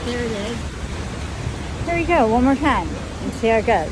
There it is. Here we go, one more time. Let's see how it goes.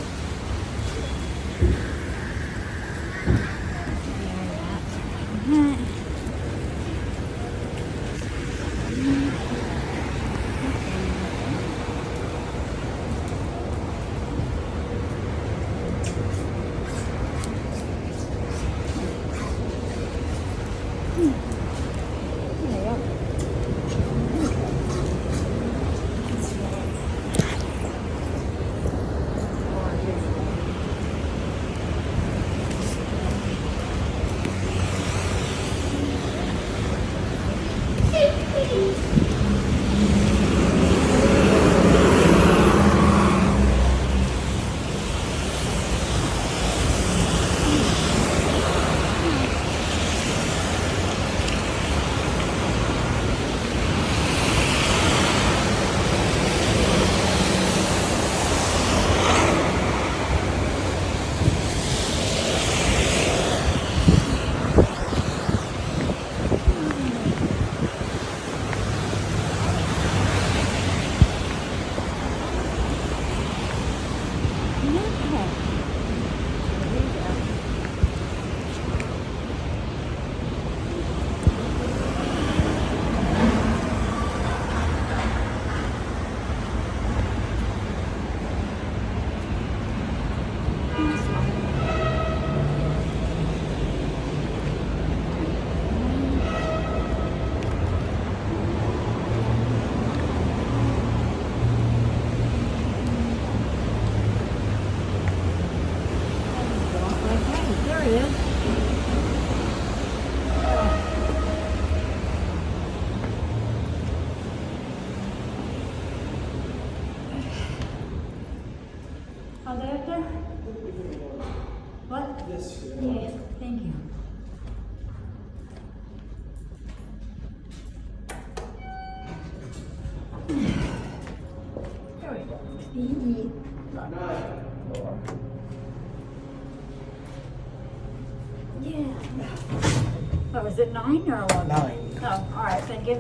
What? Yes. Yes, thank you. There we go. Yeah. What was it, 9 or 11? 9. Oh, all right, thank you.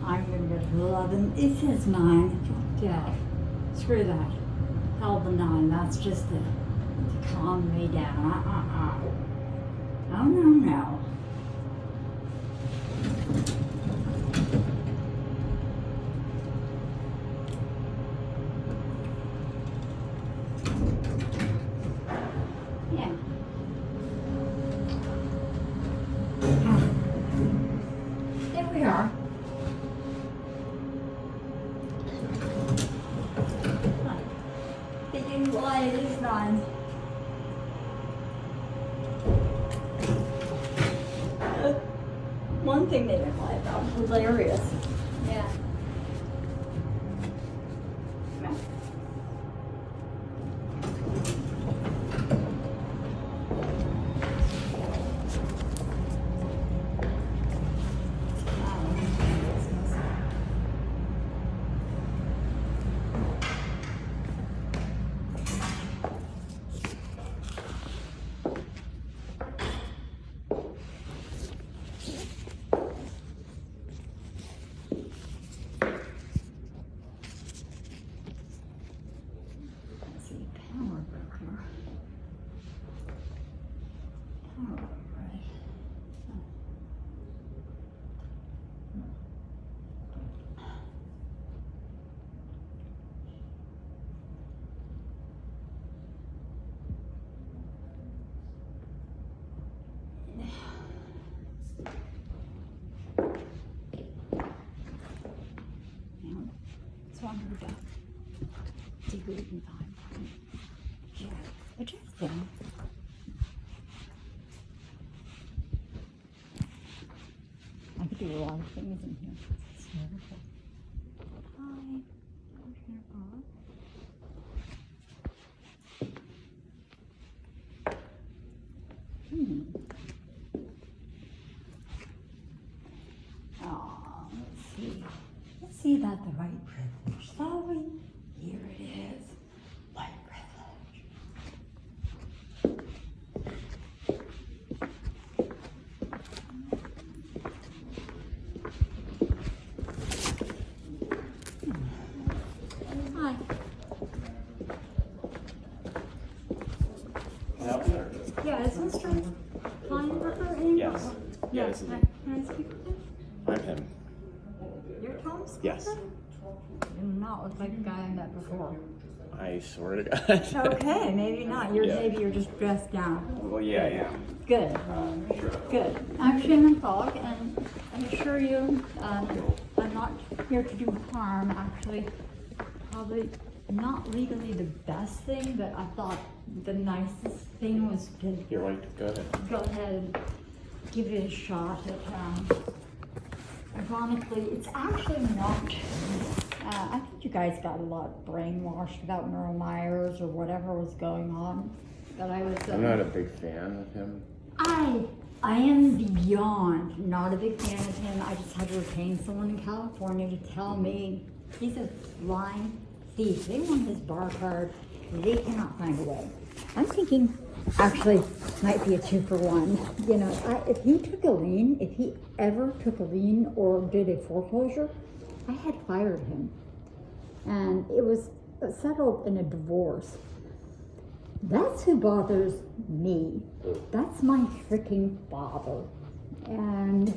I'm gonna go to 11. It says 9. Yeah. Screw that. Hell the 9. That's just to calm me down. Oh, no. Yeah. There we are. They didn't lie, it is 9. One thing they didn't lie about. Hilarious. Yeah. So I'm going to degree in time. Yeah, adjusting. I could do a lot of things in here. It's wonderful. Hi. Oh, let's see. Let's see that the white privilege? Sorry. Here it is. White privilege. Hi. Yeah, is Mr. Kleinberger in? Yes. Yeah, this is Can I speak with him? I'm him. You're Tom's Yes. brother? You do not look like the guy I met before. I swear to God. Okay, maybe not. Maybe you're just dressed down. Well, yeah, I am. Good. Sure. Good. I'm Shannon Falk, and I assure you, I'm not here to do harm. Actually, probably not legally the best thing, but I thought the nicest thing was to You're right. Go ahead. go ahead and give it a shot at, ironically, it's actually not, I think you guys got a lot brainwashed about Merl Myers or whatever was going on, but I was, I'm not a big fan of him. I am beyond not a big fan of him. I just had to retain someone in California to tell me he's a lying thief. They want his bar card. They cannot find a way. I'm thinking, actually, might be a 2-for-1. You know, if he took a lien, if he ever took a lien or did a foreclosure, I had fired him. And it was settled in a divorce. That's who bothers me. That's my freaking father. And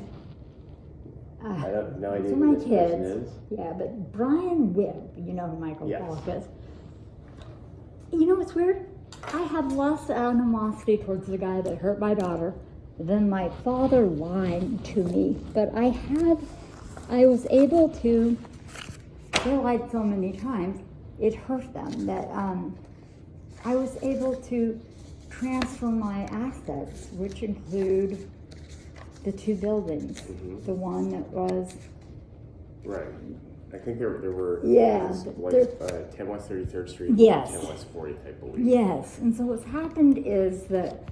I have no idea so who my this person kids. is. Yeah, but Brian Wibb, you know who Michael Yes. Falk is. You know what's weird? I have less animosity towards the guy that hurt my daughter than my father lying to me. But I was able to, they lied so many times, it hurt them that I was able to transfer my assets, which include the 2 buildings. The one that was... Right. I think there were... Yeah. Like 10 West 33rd Street. Yes. And 10 West 40th, I believe. Yes, and so what's happened is that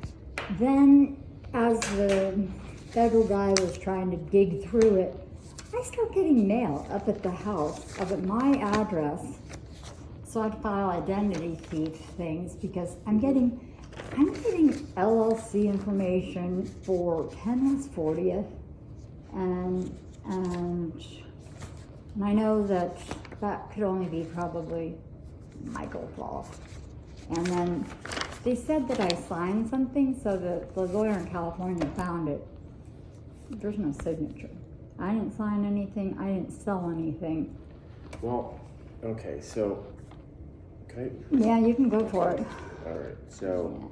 then as the federal guy was trying to dig through it, I start getting mail up at the house, up at my address. So I'd file identity thief things because I'm getting LLC information for 10 West 40th, and I know that could only be probably Michael Falk. And then they said that I signed something, so the lawyer in California found it. There's no signature. I didn't sign anything. I didn't sell anything. Well, okay, so... Can I... Yeah, you can go for it. All right, so...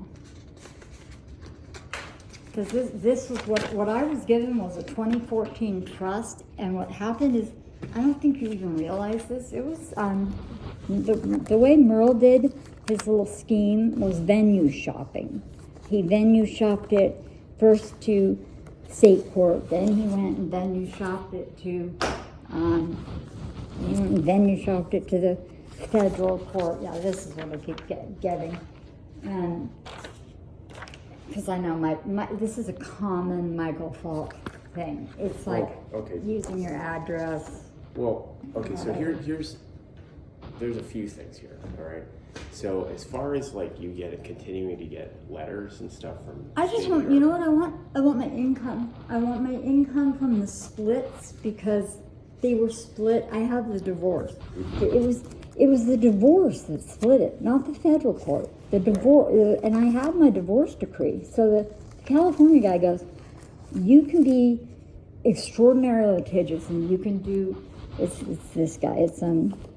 Because this was what I was given was a 2014 trust, and what happened is, I don't think you even realize this, it was, the way Merl did his little scheme was venue shopping. He venue shopped it first to state court, then he went and venue shopped it to, the federal court. Yeah, this is what I keep getting. And because I know this is a common Michael Falk thing. It's like using your address. Well, okay, so there's a few things here, all right? So as far as like you continuing to get letters and stuff from... I just want, you know what I want? I want my income. I want my income from the splits because they were split. I have the divorce. It was the divorce that split it, not the federal court. The divorce, and I have my divorce decree. So the California guy goes, you can be extraordinarily litigious, and you can do. It's this guy.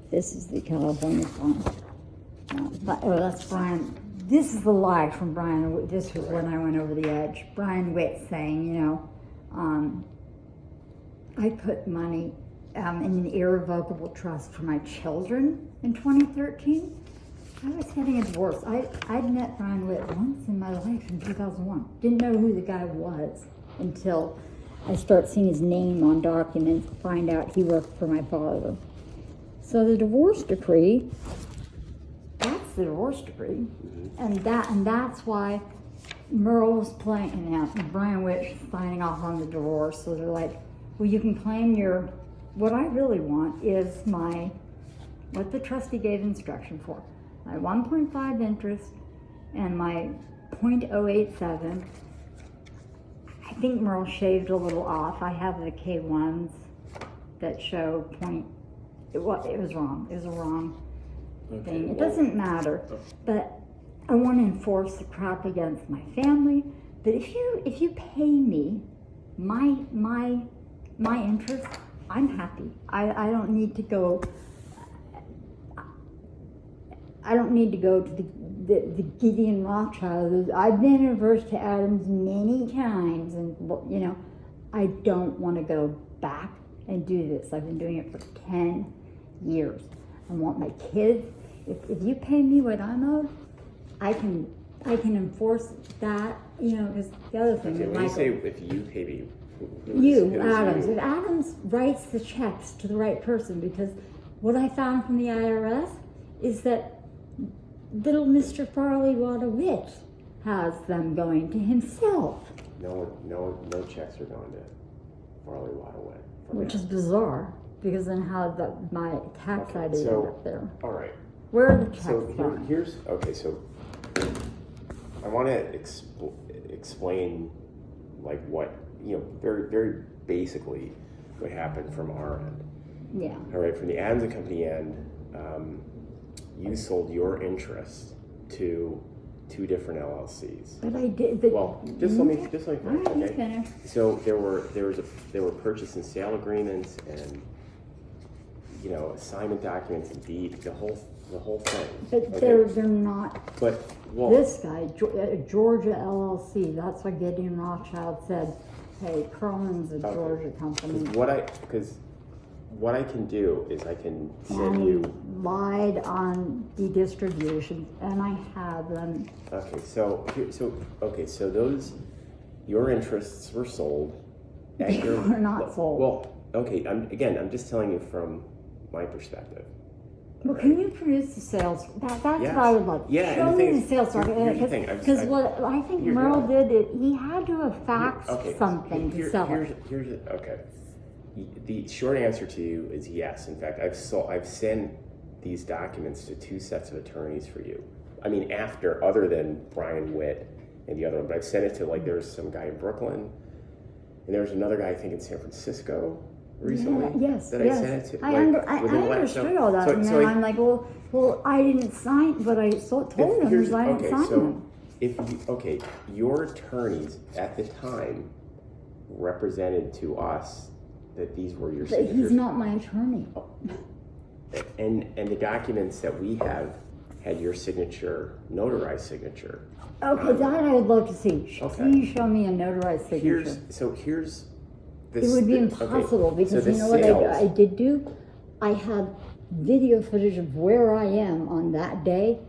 This is the California one. That's Brian. This is the lie from Brian. This was when I went over the edge. Brian Witt saying, I put money in an irrevocable trust for my children in 2013. I was getting a divorce. I'd met Brian Witt once in my life in 2001. Didn't know who the guy was until I start seeing his name on documents, find out he worked for my father. So the divorce decree, that's the divorce decree. And that's why Merl was playing, and Brian Witt signing off on the divorce. So they're like, well, you can claim your what I really want is what the trustee gave instruction for. My 1.5 interest and my 0.087. I think Merle shaved a little off. I have the K1s that show it was wrong. It was a wrong thing. It doesn't matter, but I want to enforce the crap against my family. But if you pay me my interest, I'm happy. I don't need to go. I don't need to go to the Gideon Rothschild. I've been averse to Adams many times, and I don't want to go back and do this. I've been doing it for 10 years. I want my kids. If you pay me what I'm owed, I can enforce that. Because the other thing. Okay, when you say if you pay me, Adams. If Adams writes the checks to the right person, because what I found from the IRS is that little Mr. Farley Wadowitz has them going to himself. No checks are going to Farley Wadowitz. Which is bizarre, because then how my tax ID ended up there. All right. Where are the checks from? So I want to explain like what, very, very basically what happened from our end. Yeah. All right, from the Adams and Company end, you sold your interest to two different LLCs. But I did. Well, just let me finish. Okay. Finish. So there were purchase and sale agreements and assignment documents and deed, the whole thing. But okay? they're not. But this guy, Georgia LLC. That's what Gideon Rothschild said. Hey, Carlin's a Georgia company. Because what I can do is I can send and you. Lied on the distributions, and I have them. Okay, so your interests were sold. They were not sold. Well, okay. I'm just telling you from my perspective. Well, right? Can you produce the sales? That's what I would like. Yeah, Show me the sales document. Because what I think Merle did, he had to have faxed something to sell it. Okay. The short answer to you is yes. In fact, I've sent these documents to two sets of attorneys for you. I mean, other than Brian Witt and the other one, but I've sent it to there's some guy in Brooklyn, and there's another guy I think in San Francisco recently. Yes. I sent it to. I understood all that, and then I'm like, well, I didn't sign, but I told them because I didn't sign them. Your attorneys at the time represented to us that these were your signatures. But he's not my attorney. And the documents that we have had your signature, notarized signature. Okay, that I would love to see. Okay. Please show me a notarized signature. Here's this. It would be impossible because what I did do? I had video footage of where I am on that day.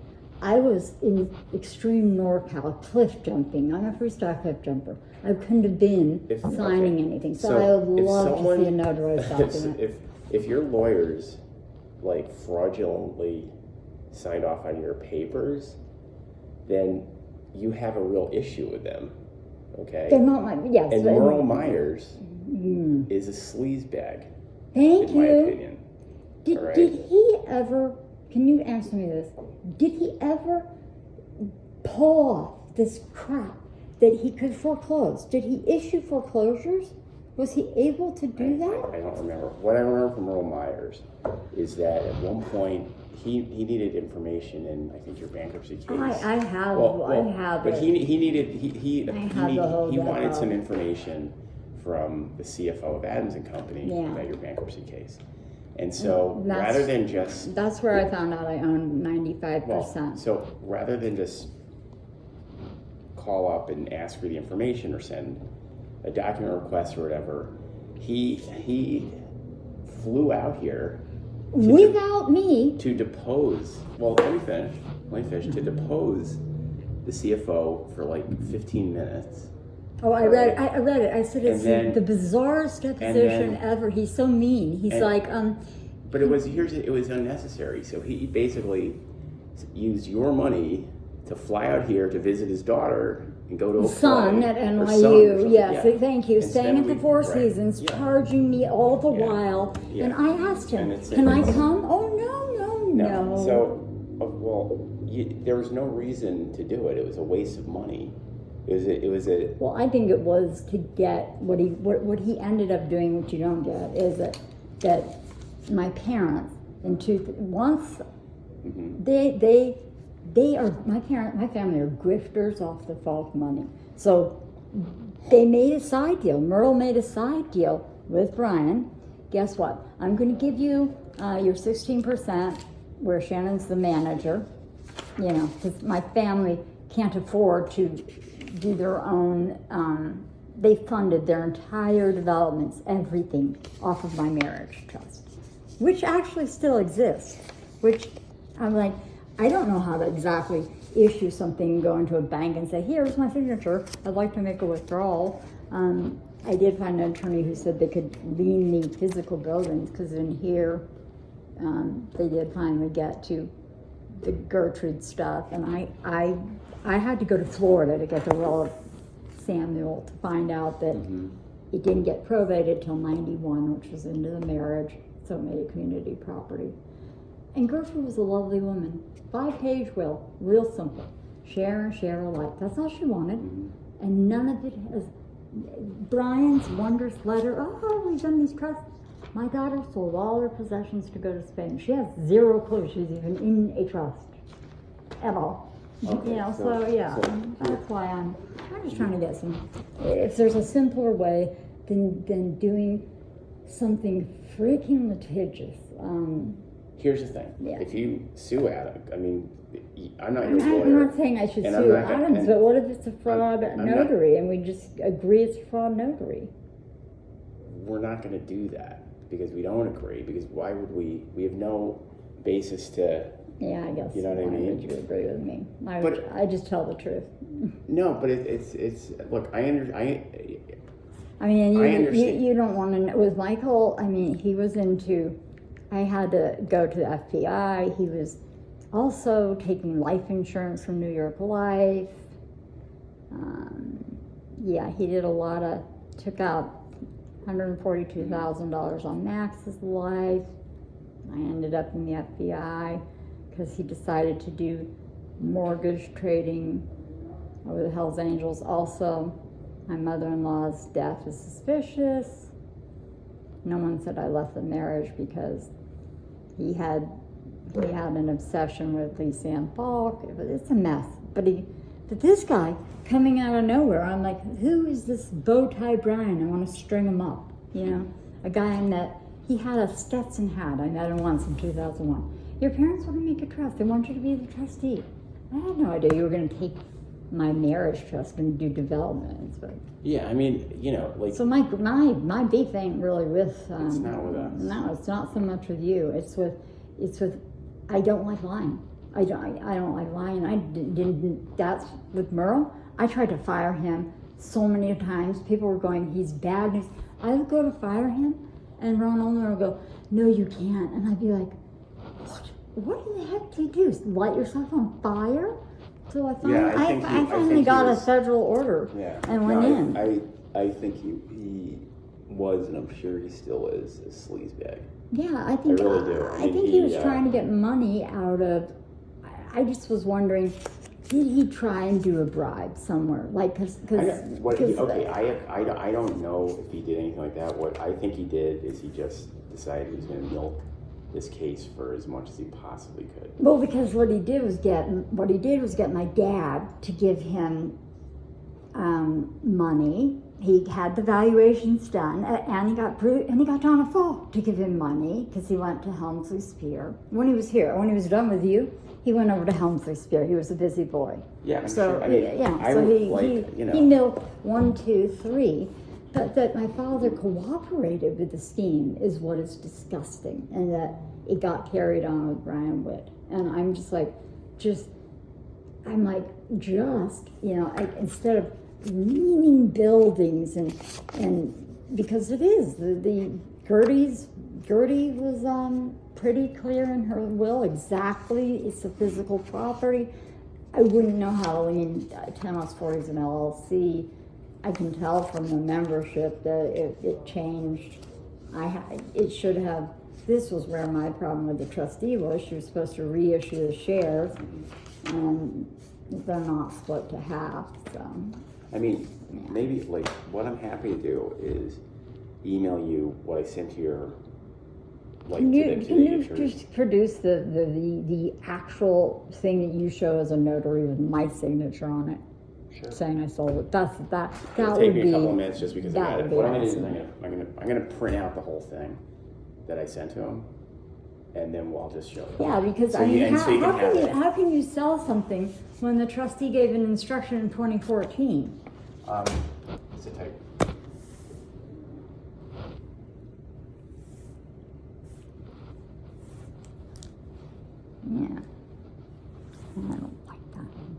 I was in extreme NorCal, cliff jumping. I'm a freestyle cliff jumper. I couldn't have been signing anything. So I would love to see a notarized document. If your lawyers fraudulently signed off on your papers, then you have a real issue with them. Okay? They're not yes. And Merl Myers is a sleazebag. Thank you. In my opinion. Did he ever, can you answer me this? Did he ever pull off this crap that he could foreclose? Did he issue foreclosures? Was he able to do that? I don't remember. What I remember from Merl Myers is that at one point he needed information in, I think, your bankruptcy case. I have but it. he wanted some information from the CFO of Adams and Company about your bankruptcy case. And so rather than just... That's where I found out I owned 95%. So rather than just call up and ask for the information or send a document request or whatever, he flew out here without me to depose. Well, let me finish. To depose the CFO for 15 minutes. Oh, I read it. I said it's the bizarrest deposition ever. He's so mean. He's But it was unnecessary. So he basically used your money to fly out here to visit his daughter and go to a son play, at or NYU. son or something, Yes, yeah. thank you. And Staying at spend the a Four week, right. Seasons, Yeah. charging me all the Yeah. while. Yeah. And I asked him, And it's- "Can I come?" "Oh no." So, there was no reason to do it. It was a waste of money. It was a. Well, I think it was to get what he ended up doing, which you don't get, is that my parents once they are my family are grifters off the Falk money. So they made a side deal. Merl made a side deal with Brian. Guess what? I'm going to give you your 16%, where Shannon's the manager. You know, because my family can't afford to do their own. They funded their entire developments, everything, off of my marriage trust, which actually still exists. Which I'm like, I don't know how to exactly issue something and go into a bank and say, "Here's my signature. I'd like to make a withdrawal." I did find an attorney who said they could lien the physical buildings, because in here they did finally get to the Gertrude stuff, and I had to go to Florida to get the will of Samuel to find out that it didn't get probated till 91, which was into the marriage, so it made it community property. And Gertrude was a lovely woman. 5-page will, real simple. Share and share alike. That's all she wanted. And none of it has. Brian's wondrous letter, "Oh, we've done these trusts." My daughter sold all her possessions to go to Spain. She has zero clue she's even in a trust at all. Okay, You know, so that's why I'm just trying to get some. If there's a simpler way than doing something freaking litigious. Here's the thing. Yeah. If you sue Adam, I mean, I'm not your I'm lawyer. not saying I should and I'm sue not gonna- Adams, and but what if it's a fraud I'm notary and we just agree it's a fraud notary? We're not going to do that because we don't agree. Because why would we? We have no basis to. Yeah, I guess. You know what I why mean? would you agree with me? But- I just tell the truth. No, but it's look. I mean, I and understand. you don't want to know. With Michael, I mean, he was into. I had to go to the FBI. He was also taking life insurance from New York Life. Yeah, he did a lot of. Took out $142,000 on Max's life. I ended up in the FBI because he decided to do mortgage trading over the Hells Angels. Also, my mother-in-law's death is suspicious. No one said I left the marriage because he had an obsession with Shannon Falk. It's a mess. But this guy coming out of nowhere, I'm like, who is this bow tie Brian? I want to string him up. You know, a guy that he had a Stetson hat. I met him once in 2001. Your parents want to make a trust. They want you to be the trustee. I had no idea you were going to take my marriage trust and do developments, but Yeah, I mean, you know, like. so my beef ain't really with. It's not with us. No, it's not so much with you. It's with. I don't like lying. I don't like lying. I didn't. That's with Merl. I tried to fire him so many times. People were going, "He's bad." I would go to fire him, and Ron Ulmer would go, "No, you can't." And I'd be like, "What in the heck do you do? Light yourself on fire?" So I finally got a federal order and went in. I think he was, and I'm sure he still is, a sleazebag. Yeah, I think really do. I think he was trying to get money out of. I just was wondering, did he try and do a bribe somewhere? Like, I don't know if he did anything like that. What I think he did is he just decided he was going to milk this case for as much as he possibly could. Well, because what he did was get my dad to give him money. He had the valuations done, and he got Donna Falk to give him money because he went to Helmsley Spear when he was here. When he was done with you, he went over to Helmsley Spear. He was a busy boy. Yeah, I'm so sure. I mean, he milked 1, 2, 3. But that my father cooperated with the scheme is what is disgusting, and that it got carried on with Brian Witt. And I'm just like, instead of leaning buildings and because it is the Gertie was pretty clear in her will exactly. It's a physical property. I wouldn't know how to lean 10 S 40s an LLC. I can tell from the membership that it changed. It should have. This was where my problem with the trustee was. She was supposed to reissue the shares, and they're not split to half. So. I mean, maybe like what I'm happy to do is email you what I sent to your. Like can you just produce the actual thing that you show as a notary with my signature on it? Sure. Saying I sold it. That It'll would take be me a couple of minutes just because I got it. What I'm gonna do is awesome. I'm gonna print out the whole thing that I sent to him, and then I'll just show you. Yeah, because So I mean, how how can you sell something when the trustee gave an instruction in 2014? It's a type. Yeah. I don't like that one.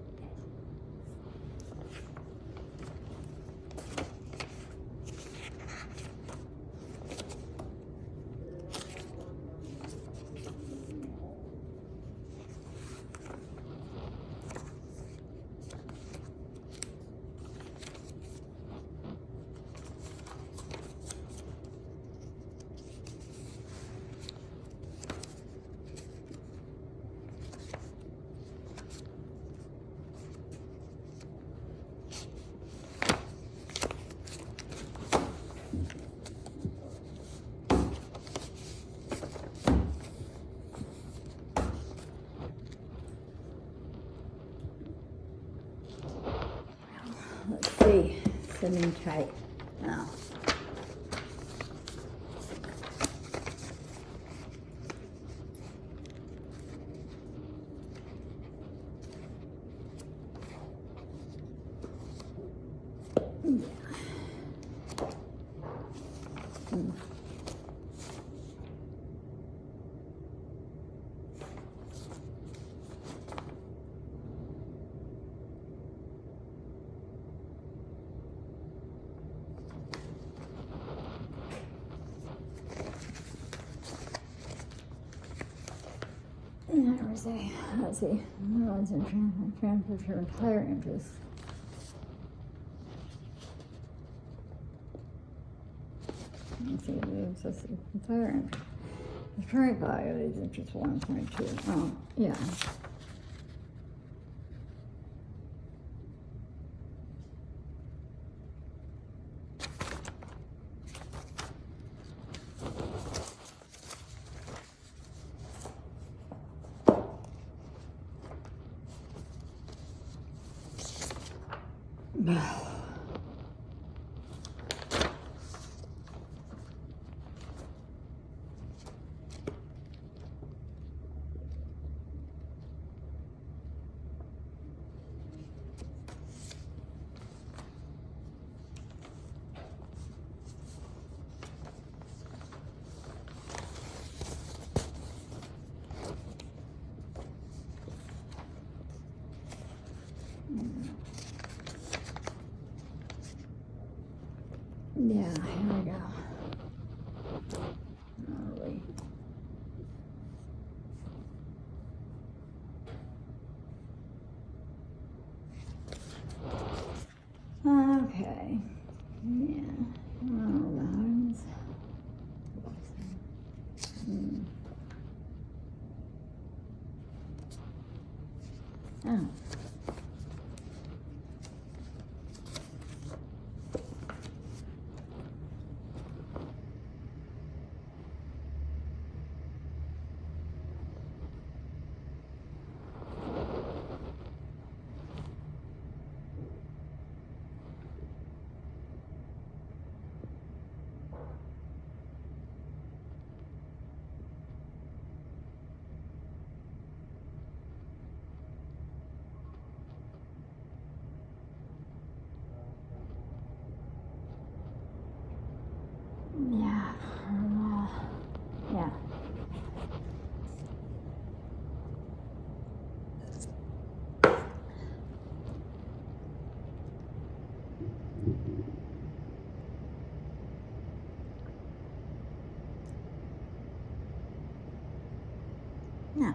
Let's see, sitting tight now. Let's see. Loans and transfer to entire interest. Let's see, the entire interest. The current value of these interests 1.2. Oh, yeah. Yeah, here we go. Okay. Yeah. Loans. Oh. Yeah. Yeah. No.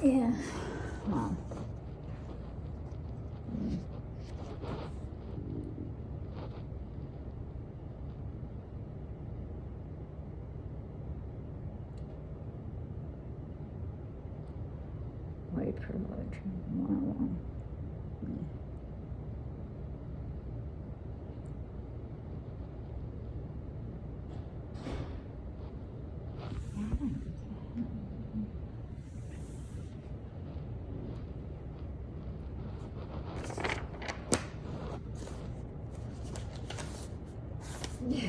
Yeah. Well. White privilege. Wow. Yeah.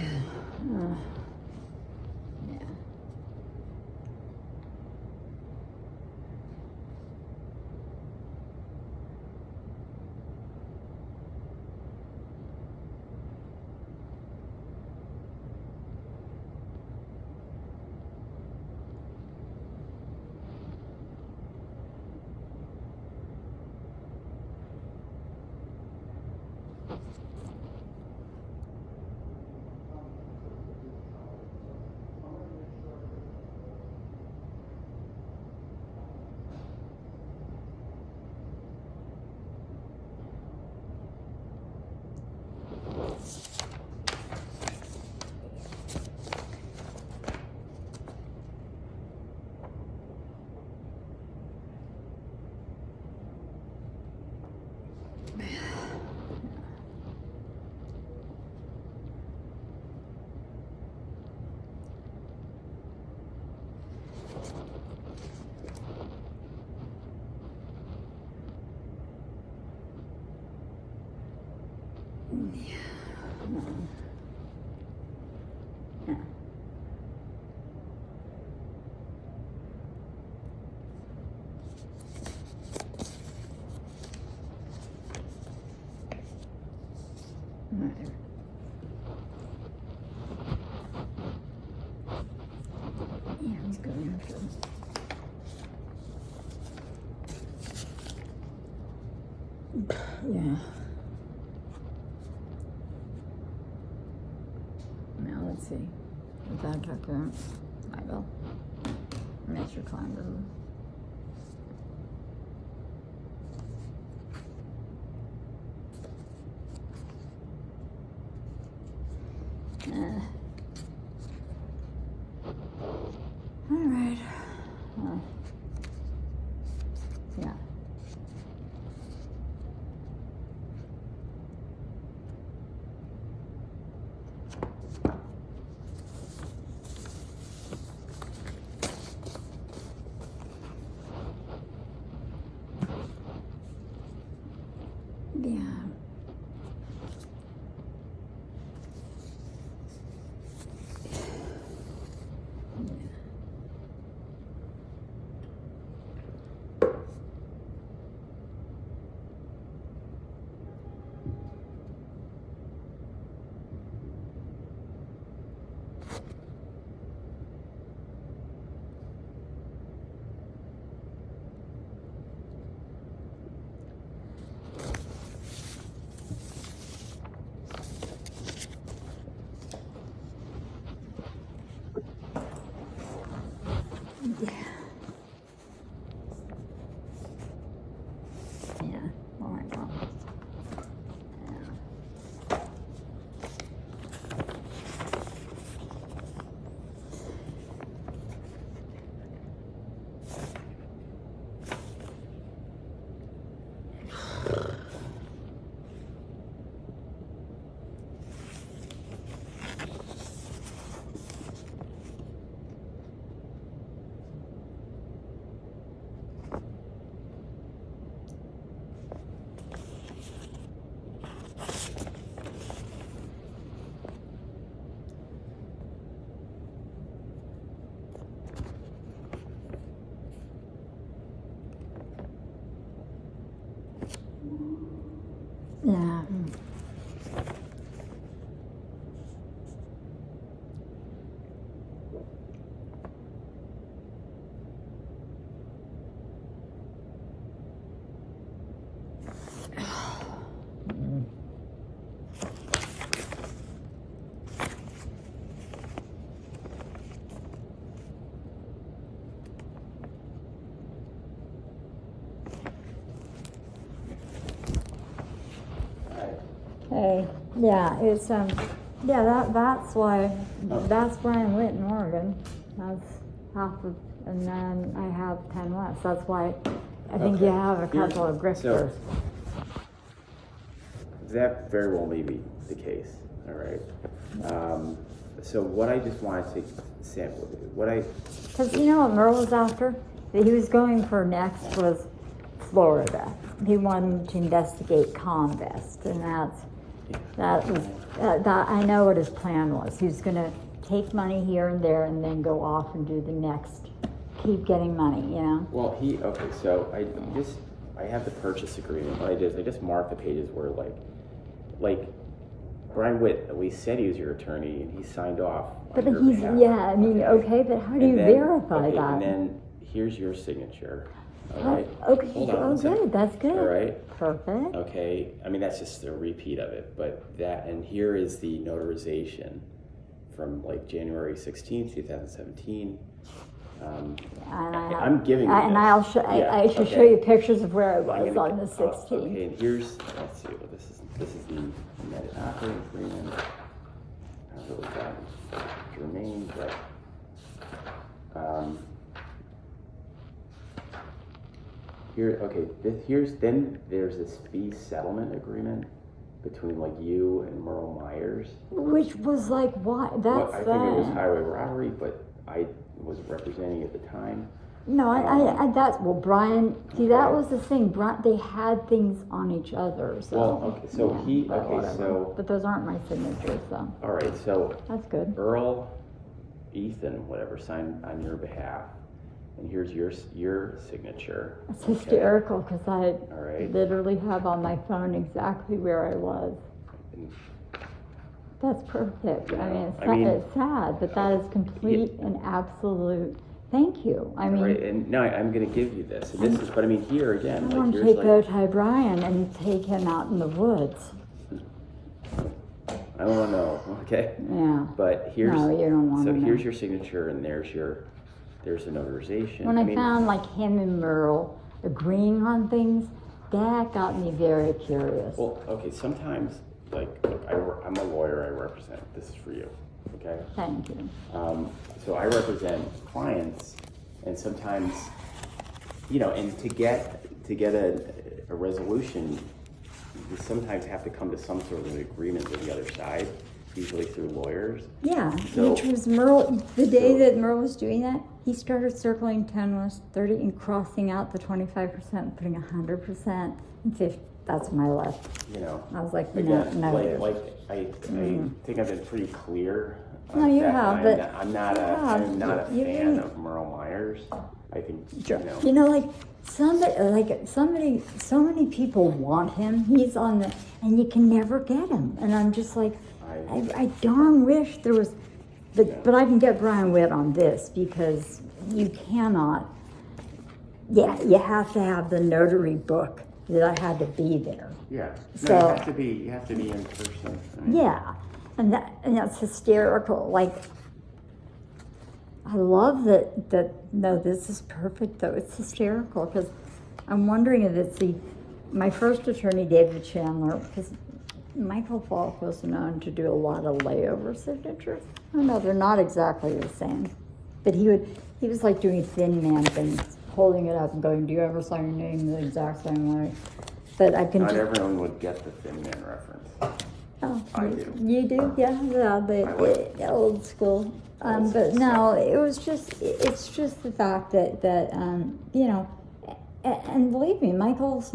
Yeah. Right. Yeah, he's going after him. Yeah. Now let's see. Without Tucker, I will. Master Climber. All right. Yeah. Yeah. Anyway, yeah, it's that's why that's Brian Witt in Oregon. That's half of, and then I have 10 West. That's why I think you have a couple of grifters. That very well may be the case. All right. So what I just wanted to sample, Because you know what Merl was after? That he was going for next was Florida. He wanted to investigate Comvest, and that was I know what his plan was. He was going to take money here and there, and then go off and do the next. Keep getting money, you know. Well, so I have the purchase agreement. What I did is I just marked the pages where like Brian Witt at least said he was your attorney, and he signed off. But on your he's behalf. okay. But how do you verify that? And then here's your signature. All right. Okay. Hold on Oh, one second. good. That's good. All right. Perfect. Okay. I mean, that's just a repeat of it, but and here is the notarization from like January 16th, 2017. I'm giving you and this. I should show you pictures of where I was on the 16th. Okay, and here's, let's see, well, this is the amended operating agreement. I don't know what that is germane, but there's this fee settlement agreement between like you and Merl Myers. Which was like, why? I think it was highway robbery, but I was representing at the time. No, Brian, see, that was the thing. Brian, they had things on each other. So, well, okay, but those aren't my signatures, so. All right, so. That's good. Earl, Ethan, whatever, signed on your behalf. And here's your signature. It's hysterical because I right. literally have on my phone exactly where I was. That's perfect. Yeah, It's sad, but that is complete and absolute. Thank you. Right, and no, I'm going to give you this. And this is, but I mean, here again. I want to take Bowtie Brian and take him out in the woods. I don't want to know, okay? Yeah. But here's. No, you don't want to know. So here's your signature, and there's the notarization. When I found like him and Merl agreeing on things, that got me very curious. Well, okay, sometimes, like, look, I'm a lawyer, I represent, this is for you, okay? Thank you. So I represent clients, and sometimes, and to get a resolution, you sometimes have to come to some sort of an agreement with the other side, usually through lawyers. Yeah, So, which was Merl, the day that Merl was doing that, he started circling 10 West 30 and crossing out the 25% and putting 100% and 50. That's my left. I was like, again, no. I think I've been pretty clear. No, you have, but I'm not a fan of Merl Myers. I think somebody, so many people want him. He's on the, and you can never get him. And I'm just like, I darn wish there was, but I can get Brian Witt on this because you cannot. Yeah, you have to have the notary book that I had to be there. Yeah. So you have to be in person. Right? Yeah, and that's hysterical. Like, I love that. No, this is perfect though. It's hysterical because I'm wondering if it's my first attorney, David Chandler, because Michael Falk was known to do a lot of layover signatures. I don't know, they're not exactly the same, but he was like doing thin man things, holding it up and going, "Do you ever sign your name the exact same way?" But I can. Not everyone would get the thin man reference. Oh, I do. You do? Yeah, the old school. But no, it's just the fact that and believe me, Michael's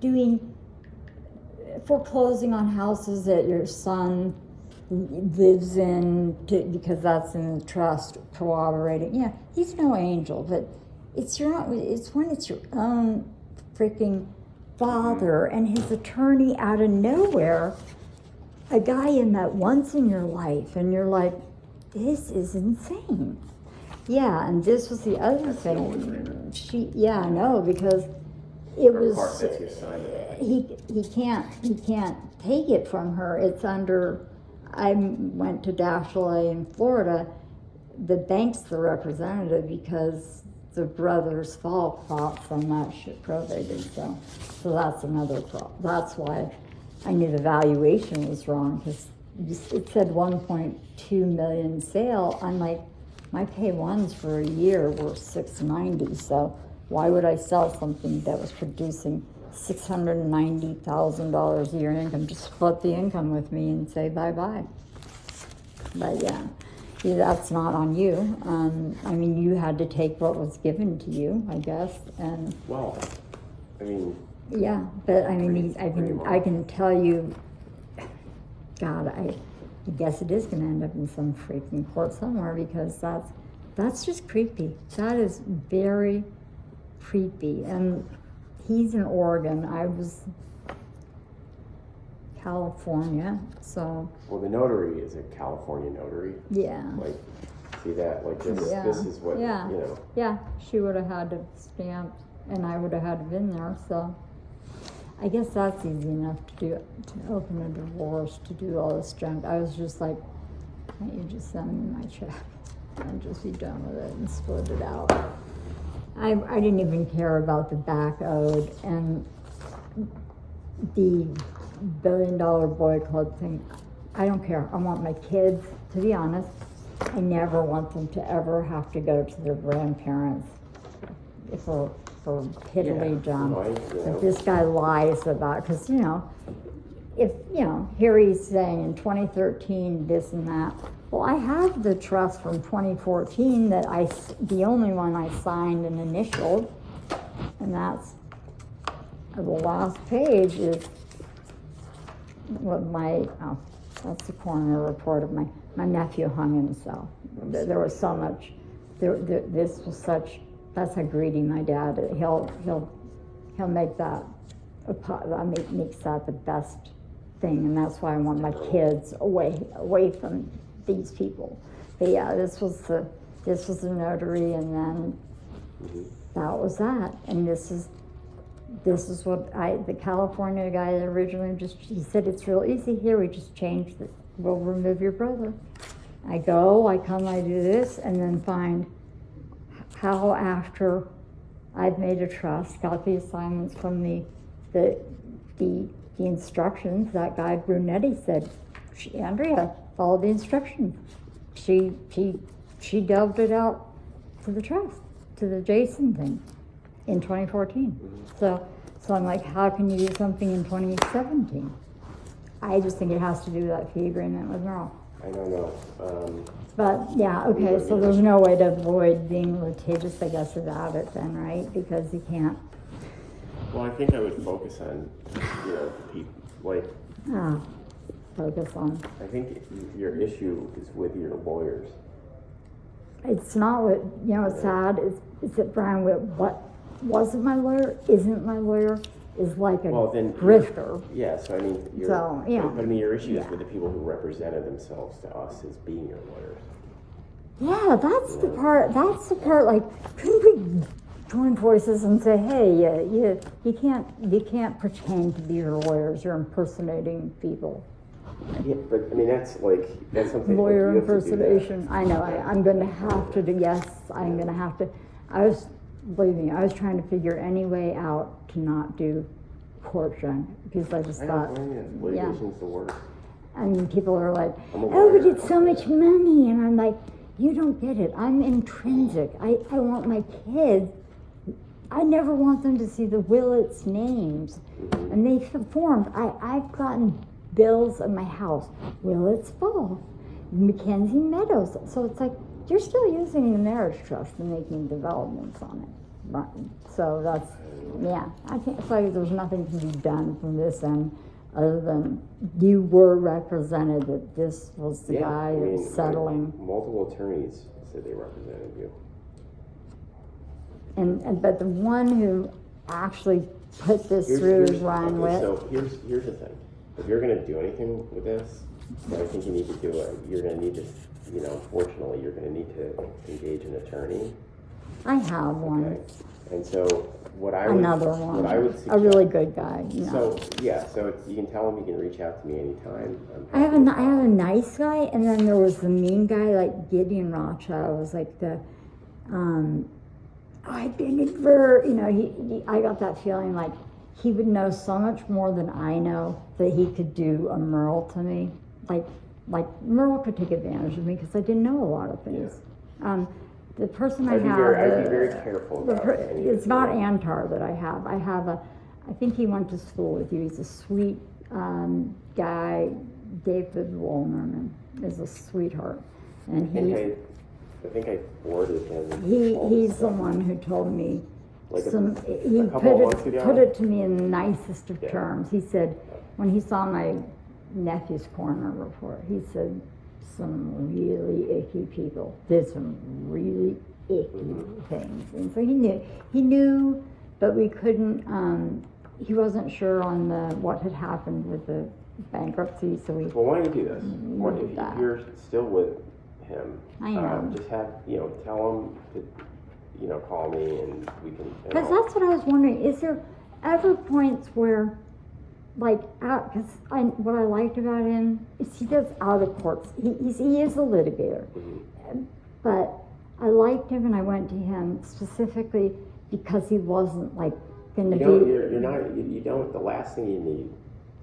doing foreclosing on houses that your son lives in because that's in the trust, corroborating. Yeah, he's no angel, but it's when it's your own freaking father and his attorney out of nowhere, a guy you met once in your life, and you're like, this is insane. Yeah, and this was the other thing. I know, because it was he can't take it from her. It's under. I went to Dashley in Florida. The bank's the representative because the brothers Falk fought so much, probated. So that's another problem. That's why I knew the valuation was wrong because it said 1.2 million sale. I'm like, my pay ones for a year were $690. So why would I sell something that was producing $690,000 a year in income? Just split the income with me and say bye-bye. But yeah, that's not on you. I mean, you had to take what was given to you, I guess. And Well, I mean, yeah, but I mean, I can tell you, God, I guess it is going to end up in some freaking court somewhere because that's just creepy. That is very creepy. And he's in Oregon. I was California, so. well, the notary is a California notary. Yeah. Like, see that? Like this. Yeah. This is what Yeah. you know. Yeah, she would have had to stamp, and I would have had to been there. So, I guess that's easy enough to do. To open a divorce, to do all this junk. I was just like, can't you just send me my check and just be done with it and split it out? I didn't even care about the back owed and the $1 billion boy club thing. I don't care. I want my kids, to be honest, I never want them to ever have to go to their grandparents for piddly junk that this guy lies about. Because, if, here he's saying in 2013 this and that. Well, I have the trust from 2014 that the only one I signed and initialed, and that's the last page is what that's the coroner report of my nephew hung himself. There was so much, this was such, that's how greedy my dad is. He'll make that, makes that the best thing, and that's why I want my kids away from these people. But yeah, this was the notary, and then that was that. And this is what the California guy that originally he said it's real easy here, we just changed it. We'll remove your brother. I come, I do this, and then find how after I've made a trust, got the assignments from the instructions, that guy Brunetti said, Andrea, follow the instructions. She delved it out to the trust, to the Jason thing in 2014. So I'm like, how can you do something in 2017? I just think it has to do with that fee agreement with Merl. I don't know. But yeah, okay, so there's no way to avoid being litigious, I guess, about it then, right? Because you can't. Well, I think I would focus on, people, like. Focus on. I think your issue is with your lawyers. It's not what, what's sad is that Brian Witt, what wasn't my lawyer, isn't my lawyer, is like a grifter. Yeah, so I mean, but your issue is with the people who represented themselves to us as being your lawyers. Yeah, that's the part, like, couldn't we join forces and say, hey, you can't pretend to be your lawyers, you're impersonating people. Yeah, but I mean, that's something. Lawyer impersonation. I know, I'm going to have to do, yes, I'm going to have to. Believe me, I was trying to figure any way out to not do court junk because I just thought, litigation's the worst. And people are like, oh, but it's so much money. And I'm like, you don't get it. I'm intrinsic. I want my kids, I never want them to see the Willits names. And they formed, I've gotten bills at my house, Willits Fall, Mackenzie Meadows. So it's like, you're still using the marriage trust and making developments on it. Right. So that's, I think it's like there's nothing to be done from this end other than you were represented, that this was the guy that was settling. Multiple attorneys said they represented you. But the one who actually put this through is Ryan Witt. So here's the thing. If you're going to do anything with this, what I think you need to do, you're going to need to, fortunately, you're going to need to engage an attorney. I have one. Okay. And so what I would suggest, a really good guy. So you can tell him he can reach out to me anytime. I have a nice guy, and then there was the mean guy, like Gideon Rothschild was like the, I've been I got that feeling like he would know so much more than I know that he could do a Merl to me. Like Merl could take advantage of me because I didn't know a lot of things. The person I'd be very careful about it's not Antar that I have. I think he went to school with you. He's a sweet guy. David Wolnerman is a sweetheart. And I think I forwarded him. He's the one who told me like he put it to me in the nicest of terms. He said, when he saw my nephew's coroner report, he said, some really icky people did some really icky things. And so he knew, but we couldn't, he wasn't sure on what had happened with the bankruptcy, so we... Well, why don't you do this? If you're still with him, I know. just have, tell him to, call me and we can... Because that's what I was wondering, is there ever points where, because what I liked about him is he does out of court. He is a litigator. But I liked him and I went to him specifically because he wasn't going to be... You don't, the last thing you need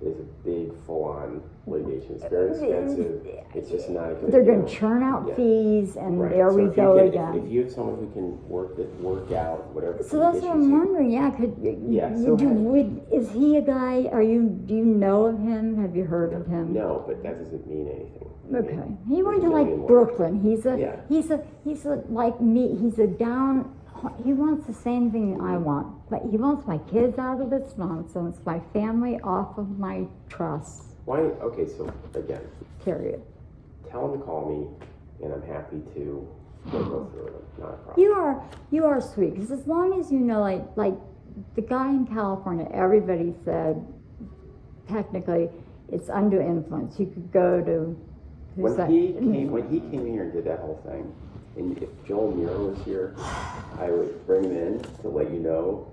is a big full-on litigation. It's very expensive. It's just not a good They're going to churn out fees and there we go again. If you have someone who can work out whatever. So that's what I'm wondering. Is he a guy? Do you know of him? Have you heard of him? No, but that doesn't mean anything. Okay. He went to Brooklyn. He's like me. He wants the same thing I want, but he wants my kids out of this nonsense, my family off of my trust. Why? Okay, so again. Period. Tell him to call me, and I'm happy to go through it. Not a problem. You are sweet, because as long as you know, like the guy in California, everybody said, technically, it's undue influence. You could go to... When he came here and did that whole thing, and if Joel Muir was here, I would bring him in to let you know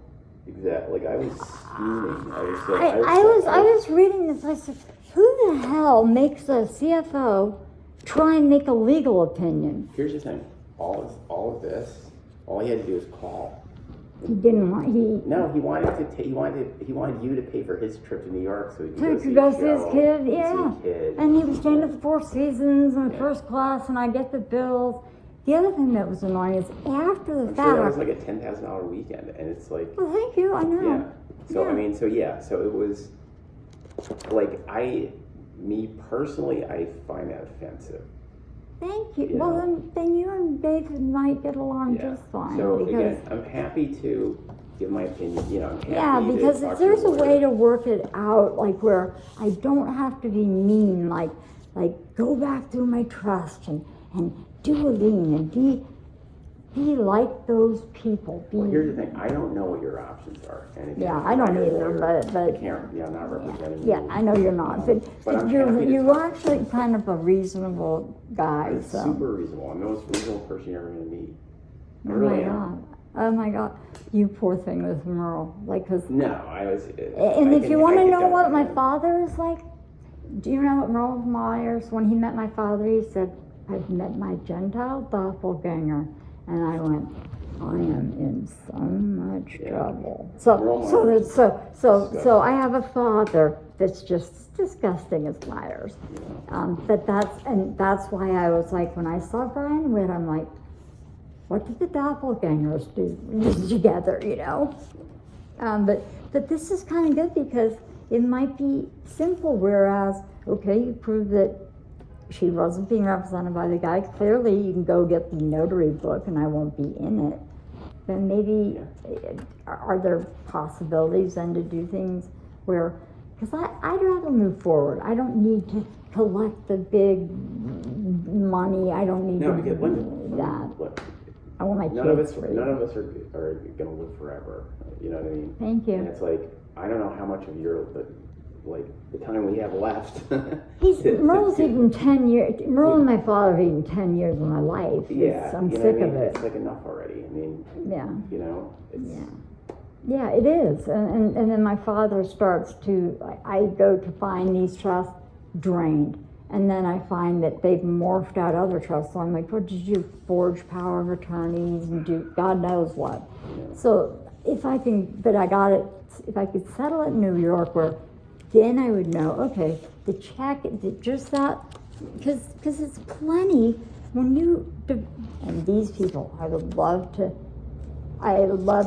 exactly. I was scheming. I was reading this. I said, who the hell makes a CFO try and make a legal opinion? Here's the thing. All of this, all he had to do was call. He didn't want. No, he wanted you to pay for his trip to New York so he could go see his kid. Yeah, and he was staying at the Four Seasons in first class, and I get the bills. The other thing that was annoying is after the fact. Sure, that was like a $10,000 weekend, and it's like. Well, thank you. I know. Yeah. So so it was me personally, I find that offensive. Thank you. Well, then you and David might get along just fine. So again, I'm happy to give my opinion. I'm happy. Yeah, because if there's a way to work it out, where I don't have to be mean, like go back through my trust and do a lien and be like those people. Well, here's the thing. I don't know what your options are. And again, I don't either. But I'm not representing you. Yeah, I know you're not. But you're actually kind of a reasonable guy. I'm super reasonable. I'm the most reasonable person you're ever going to meet. I really am. Oh my God, you poor thing with Merl. No, I was. And if you want to know what my father is like, do you know what Merl Myers? When he met my father, he said, "I've met my Gentile doppelganger." And I went, I am in so much trouble. So I have a father that's just disgusting as Myers. But that's why I was like, when I saw Brian Witt, I'm like, what did the doppelgangers do together, But this is kind of good because it might be simple, whereas, okay, you prove that she wasn't being represented by the guy. Clearly, you can go get the notary book and I won't be in it. Then maybe, are there possibilities then to do things where, because I'd rather move forward. I don't need to collect the big money. I don't need to do that. Look, I want my kids free. None of us are going to live forever. You know what I mean? Thank you. And it's like, I don't know how much of your... the time we have left. Merl's eaten 10 years. Merl and my father have eaten 10 years of my life. I'm sick of it. It's enough already. Yeah, it is. And then my father starts to, I go to find these trusts drained. And then I find that they've morphed out other trusts. So I'm like, what did you forge power of attorneys and do God knows what? So if I can, but I got it, if I could settle it in New York, where then I would know, okay, the check, just that, because it's plenty when you, and these people, I love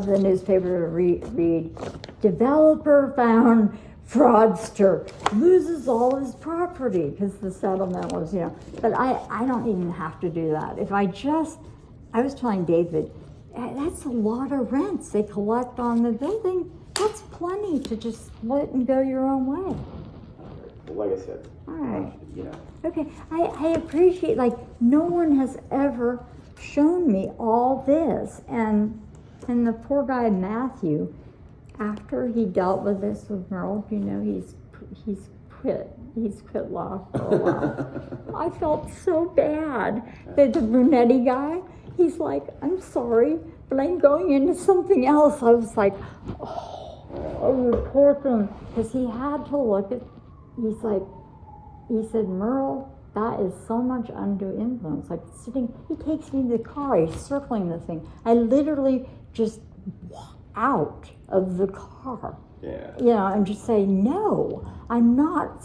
the newspaper to read, developer found fraudster loses all his property, because the settlement was, but I don't even have to do that. If I was telling David, that's a lot of rents they collect on the building. That's plenty to just split and go your own way. Well, like I said, all right. Okay, I appreciate, no one has ever shown me all this, and the poor guy Matthew, after he dealt with this with Merl, he's quit law for a while. I felt so bad. The brunetti guy, he's like, I'm sorry, but I'm going into something else. I was like, oh, you poor thing, because he had to look at, he said, Merl, that is so much undue influence. He takes me to the car, he's circling the thing. I literally just walk out of the car. Yeah. And just say, no, I'm not.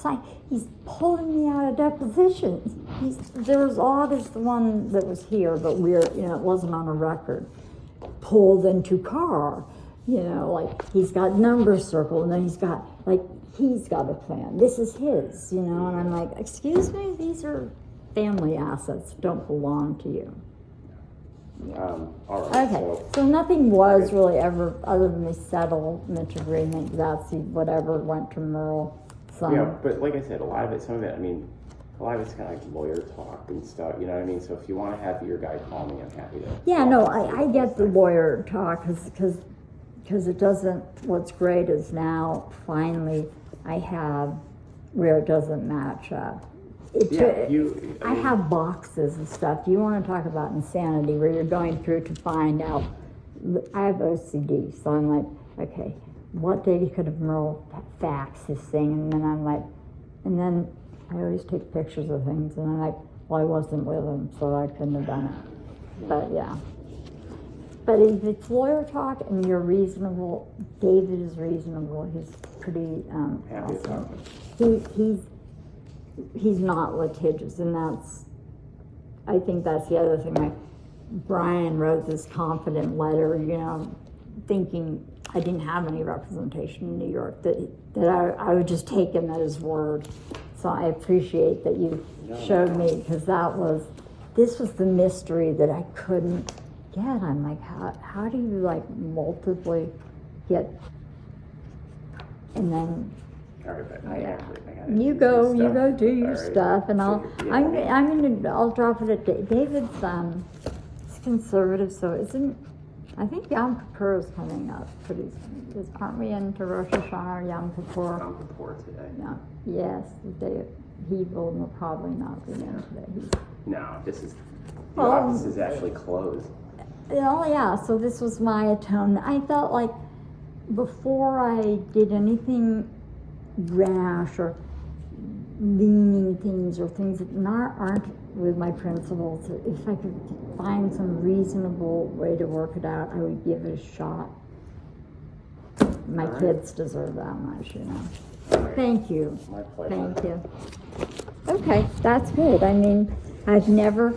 He's pulling me out of depositions. There's August, the one that was here, but it wasn't on a record. Pulled into car, he's got numbers circled, and then he's got a plan. This is his, and I'm like, excuse me, these are family assets, don't belong to you. All right. Okay, so nothing was really ever, other than the settlement agreement, that's whatever went to Merl. Yeah, but like I said, a lot of it's kind of like lawyer talk and stuff, you know what I mean? So if you want to have your guy call me, I'm happy to. Yeah, no, I get the lawyer talk, because it doesn't, what's great is now, finally, I have where it doesn't match up. I have boxes and stuff. You want to talk about insanity, where you're going through to find out. I have OCD, so I'm like, okay, what day could have Merl faxed this thing? And then I'm like, and then I always take pictures of things, and I'm like, well, I wasn't with him, so I couldn't have done it. But yeah. But if it's lawyer talk and you're reasonable, David is reasonable. He's pretty awesome. He's not litigious, and I think that's the other thing. Brian wrote this confident letter, thinking I didn't have any representation in New York, that I would just take him at his word. So I appreciate that you showed me, because this was the mystery that I couldn't get. I'm like, how do you multiply get, and then you go do your stuff, and I'll drop it at David's. It's conservative, so I think Yom Kippur is coming up pretty soon. Aren't we into Rosh Hashanah or Yom Kippur? Yom Kippur today. No. Yes, he will probably not be in today. No, the office is actually closed. Oh yeah, so this was my atone. I felt like before I did anything rash or leaning things or things that aren't with my principles, if I could find some reasonable way to work it out, I would give it a shot. My kids deserve that much, Right. Thank you. My pleasure. Thank you. Okay, that's good. I mean, I've never,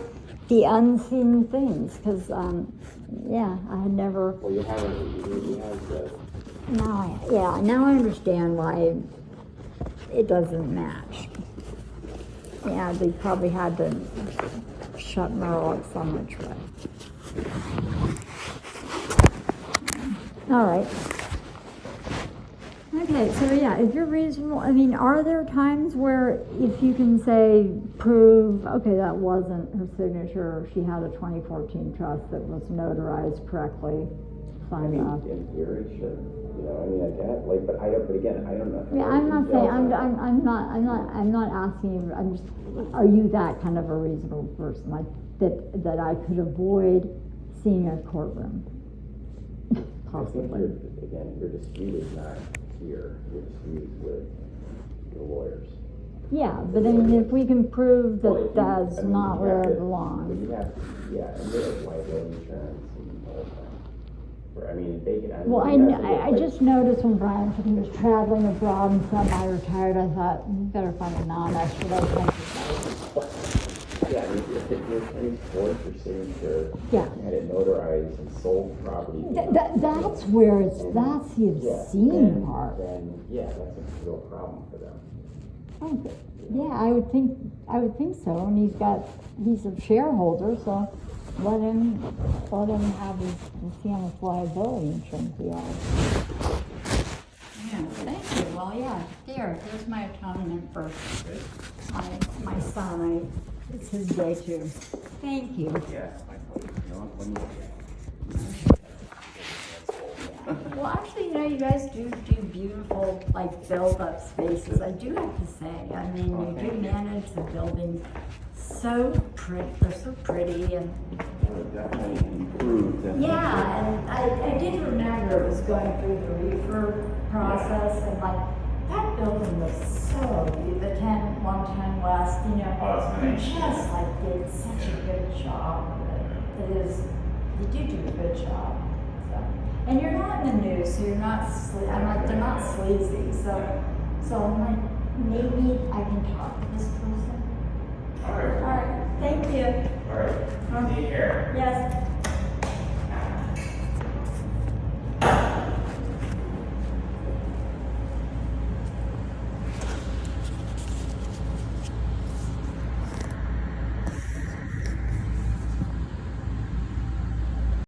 the unseen things, because, I had never. Well, you have the. Now I understand why it doesn't match. Yeah, they probably had to shut Merl up so much way. All right. Okay, so if you're reasonable, are there times where if you can prove, okay, that wasn't her signature, she had a 2014 trust that was notarized correctly, signed off. In theory, sure. But again, I don't know. Yeah, I'm not saying, I'm not asking you, I'm just, are you that kind of a reasonable person, that I could avoid seeing a courtroom? Possibly. Your dispute is not here, your dispute is with the lawyers. Yeah, but if we can prove that that's not where it belongs. You have, and you have liability insurance and all that. I mean, they can. Well, I just noticed when Brian said he was traveling abroad and semi-retired, I thought, you better find a non-extradition. Yeah, I mean, if your attorney's forged your signature, Yeah. had it notarized and sold property. That's where it's, that's the obscene part. Then, yeah, that's a real problem for them. Oh, yeah, I would think so, and he's a shareholder, so let him have his CMS liability insurance, yeah. Yeah, thank you. Well, yeah, here's my atonement for my son. It's his day too. Thank you. Yeah, my pleasure. You know, when you Well, actually, you guys do beautiful, like, build-up spaces. I do have to say. I mean, you do manage the buildings so pretty. They're so pretty, and definitely improved. And yeah. And I did remember it was going through the refurb process, and like that building was so beautiful. The 110 West, you just like did such a good job. It is. You do a good job. So. And you're not in the news, so you're not. They're not sleazy. So I'm like, maybe I can talk to this person. All right. All right. Thank you. All right. Take care. Yes.